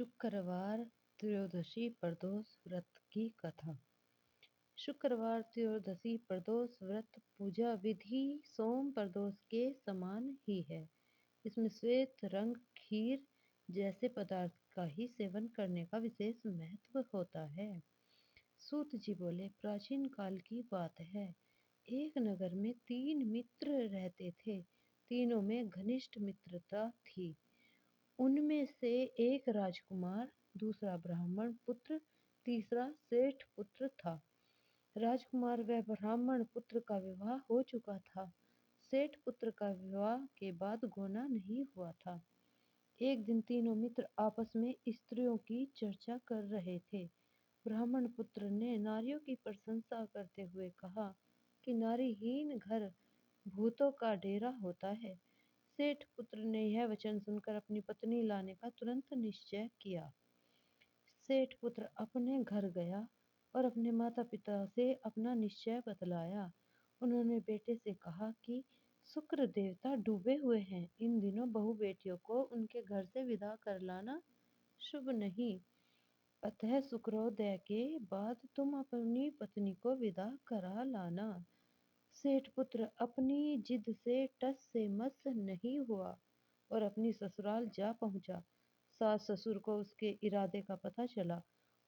शुक्रवार त्रयोदशी प्रदोष व्रत की कथा। शुक्रवार त्रयोदशी प्रदोष व्रत पूजा विधि सोम प्रदोष के समान ही है। इसमें श्वेत रंग खीर जैसे पदार्थ का ही सेवन करने का विशेष महत्व होता है। सूत जी बोले, प्राचीन काल की बात है। एक नगर में 3 मित्र रहते थे। तीनों में घनिष्ठ मित्रता थी। उनमें से एक राजकुमार, दूसरा ब्राह्मण पुत्र, तीसरा सेठ पुत्र था। राजकुमार व ब्राह्मण पुत्र का विवाह हो चुका था। सेठ पुत्र का विवाह के बाद गोना नहीं हुआ था। एक दिन तीनों मित्र आपस में स्त्रियों की चर्चा कर रहे थे। ब्राह्मण पुत्र ने नारियों की प्रशंसा करते हुए कहा कि नारीहीन घर भूतों का डेरा होता है। सेठ पुत्र ने यह वचन सुनकर अपनी पत्नी लाने का तुरंत निश्चय किया। सेठ पुत्र अपने घर गया और अपने माता पिता से अपना निश्चय बतलाया। उन्होंने बेटे से कहा कि शुक्र देवता डूबे हुए हैं। इन दिनों बहू बेटियों को उनके घर से विदा कर लाना शुभ नहीं। अतः शुक्रोदय के बाद तुम अपनी पत्नी को विदा करा लाना। सेठ पुत्र अपनी जिद से टस से मस नहीं हुआ और अपनी ससुराल जा पहुंचा। सास ससुर को उसके इरादे का पता चला।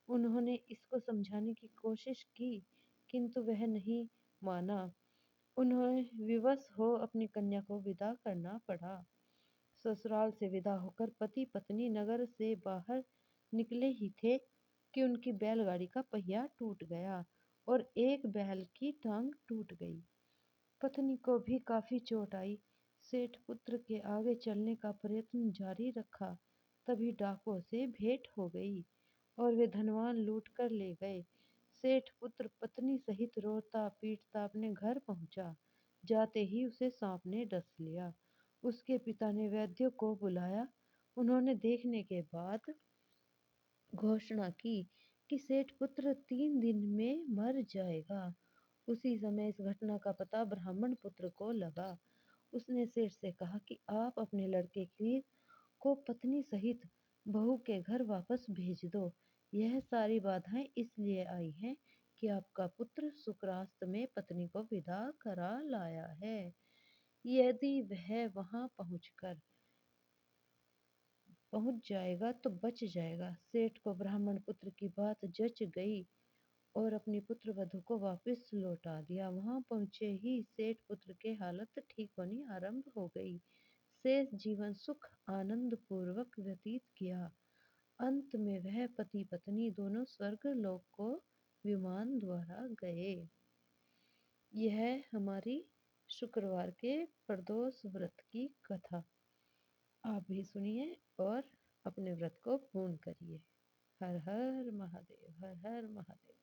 उन्होंने इसको समझाने की कोशिश की, किंतु वह नहीं माना। उन्हें विवश हो अपनी कन्या को विदा करना पड़ा। ससुराल से विदा होकर पति पत्नी नगर से बाहर निकले ही थे कि उनकी बैलगाड़ी का पहिया टूट गया और एक बैल की टांग टूट गई। पत्नी को भी काफी चोट आई। सेठ पुत्र के आगे चलने का प्रयत्न जारी रखा। तभी डाकुओं से भेंट हो गई और वे धनवान लूट कर ले गए। सेठ पुत्र पत्नी सहित रोता पीटता अपने घर पहुंचा। जाते ही उसे सांप ने डस लिया। उसके पिता ने वैद्य को बुलाया। उन्होंने देखने के बाद घोषणा की कि सेठ पुत्र 3 दिन में मर जाएगा। उसी समय इस घटना का पता ब्राह्मण पुत्र को लगा। उसने सेठ से कहा कि आप अपने लड़के की को पत्नी सहित बहू के घर वापस भेज दो। यह सारी बाधाएं इसलिए आई हैं कि आपका पुत्र शुक्रास्त में पत्नी को विदा करा लाया है। यदि वह वहां पहुंच जाएगा तो बच जाएगा। सेठ को ब्राह्मण पुत्र की बात जच गई और अपनी पुत्र वधू को वापस लौटा दिया। वहां पहुंचे ही सेठ पुत्र के हालत ठीक होनी आरंभ हो गई। शेष जीवन सुख आनंद पूर्वक व्यतीत किया। अंत में वह पति पत्नी दोनों स्वर्ग लोक को विमान द्वारा गए। यह हमारी शुक्रवार के प्रदोष व्रत की कथा। आप भी सुनिए और अपने व्रत को पूर्ण करिए। हर हर महादेव, हर हर महादेव।